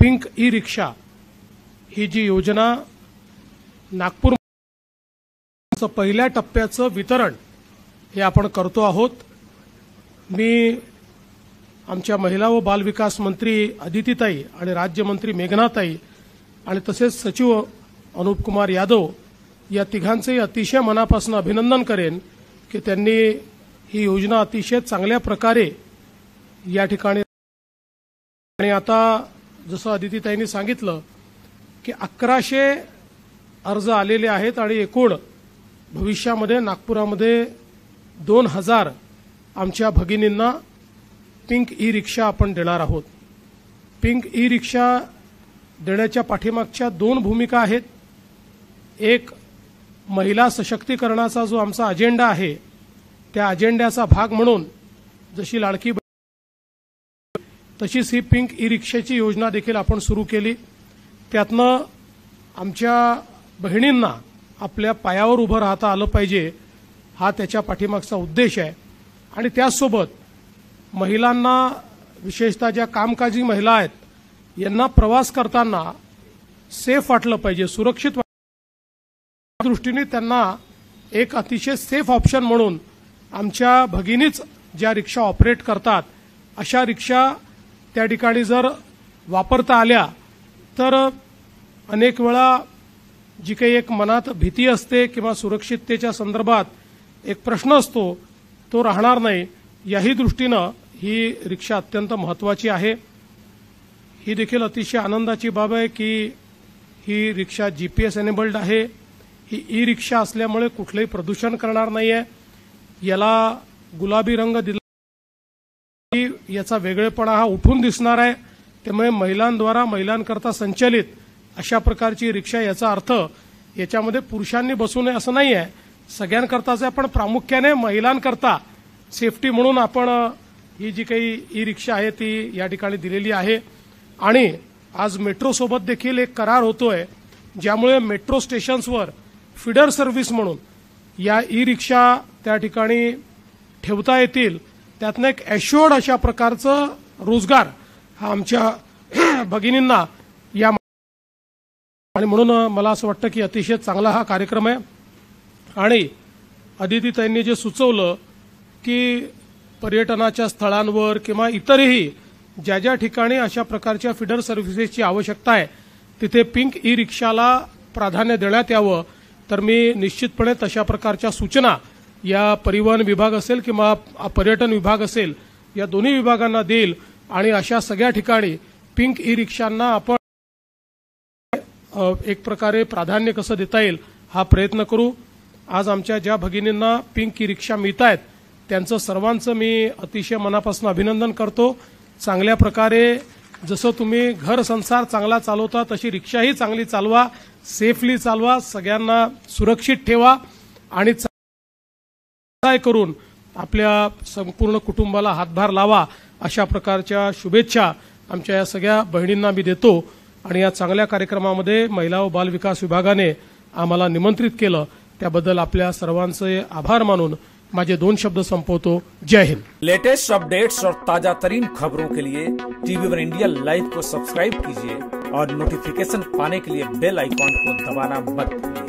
Pink E रिक्षा ही जी योजना नागपूर पहिल्या टप्प्याचं वितरण हे आपण करतो आहोत। मी आमच्या महिला व बाल विकास मंत्री अदितीताई आणि राज्यमंत्री मेघनाताई आणि तसेच सचिव अनुप कुमार यादव या तिघांचे अतिशय मनापासून अभिनंदन करेन की त्यांनी ही योजना अतिशय चांगल्या प्रकारे या ठिकाणी आणि आता जसं अदितीताईंनी सांगितलं की 1100 अर्ज आलेले आहेत आणि एकूण भविष्यामध्ये नागपुरामध्ये 2000 आमच्या भगिनींना पिंक ई रिक्षा आपण देणार आहोत। पिंक ई रिक्षा देण्याच्या पाठीमागच्या 2 भूमिका आहेत। एक, महिला सशक्तीकरणाचा जो आमचा अजेंडा आहे त्या अजेंड्याचा भाग म्हणून जशी लाडकी तशीच ही पिंक ई रिक्षाची योजना देखील आपण सुरू केली। त्यातनं आमच्या बहिणींना आपल्या पायावर उभं राहता आलं पाहिजे हा त्याच्या पाठीमागचा उद्देश आहे। आणि त्याचसोबत महिलांना विशेषतः ज्या कामकाजी महिला आहेत यांना प्रवास करताना सेफ वाटलं पाहिजे, सुरक्षित दृष्टीने त्यांना एक अतिशय सेफ ऑप्शन म्हणून आमच्या भगिनीच ज्या रिक्षा ऑपरेट करतात अशा रिक्षा त्या ठिकाणी जर वापरता आल्या तर अनेक वेळा जी काही एक मनात भीती असते किंवा सुरक्षिततेच्या संदर्भात एक प्रश्न असतो तो राहणार नाही। याही दृष्टीनं ही रिक्षा अत्यंत महत्त्वाची आहे। ही देखील अतिशय आनंदाची बाब आहे की ही रिक्षा जीपीएस एनेबल्ड आहे। ही ई रिक्षा असल्यामुळे कुठलेही प्रदूषण करणार नाहीये। याला गुलाबी रंग दिला याचा वेगळेपणा हा उठून दिसणार आहे। त्यामुळे महिलांद्वारा महिलांकरता संचलित अशा प्रकारची रिक्षा याचा अर्थ याच्यामध्ये पुरुषांनी बसू नये असं नाही आहे, सगळ्यांकरताच आहे, पण प्रामुख्याने महिलांकरता सेफ्टी म्हणून आपण ही जी काही ई रिक्षा आहे ती या ठिकाणी दिलेली आहे। आणि आज मेट्रो सोबत देखील एक करार होतोय ज्यामुळे मेट्रो स्टेशन्सवर फीडर सर्व्हिस म्हणून या ई रिक्षा त्या ठिकाणी ठेवता येतील। त्यातनं एक ॲश्युअर्ड अशा प्रकारचं रोजगार हा आमच्या भगिनींना या आणि म्हणून मला असं वाटतं की अतिशय चांगला हा कार्यक्रम आहे। आणि अदितीताईंनी जे सुचवलं की पर्यटनाच्या स्थळांवर किंवा इतरही ज्या ज्या ठिकाणी अशा प्रकारच्या फीडर सर्व्हिसेसची आवश्यकता आहे तिथे पिंक ई रिक्षाला प्राधान्य देण्यात यावं, तर मी निश्चितपणे तशा प्रकारच्या सूचना या परिवहन विभाग असेल किंवा पर्यटन विभाग असेल या दोन्ही विभागांना देईल आणि अशा सगळ्या ठिकाणी पिंक ई रिक्षांना आपण एक प्रकारे प्राधान्य कसं देता येईल हा प्रयत्न करू। आज आमच्या ज्या भगिनींना पिंक ई रिक्षा मिळत आहेत त्यांचं सर्वांचं मी अतिशय मनापासून अभिनंदन करतो। चांगल्या प्रकारे जसं तुम्ही घर संसार चांगला चालवता तशी रिक्षाही चांगली चालवा, सेफली चालवा, सगळ्यांना सुरक्षित ठेवा आणि करून आपल्या संपूर्ण कुटुंबाला हातभार लावा अशा प्रकारच्या शुभेच्छा आमच्या या सगळ्या बहिणींना मी देतो। आणि या चांगल्या कार्यक्रमामध्ये महिला व बाल विकास विभागाने आम्हाला निमंत्रित केलं त्याबद्दल आपल्या सर्वांचे आभार मानून माझे 2 शब्द संपवतो। जय हिंद। लेटेस्ट अपडेट्स और ताजा तरीन खबरों के लिए TV1 इंडिया लाइव को सब्सक्राइब कीजिए और नोटिफिकेशन पाने के लिए बेल आइकॉन को दबाना मत भूलिए।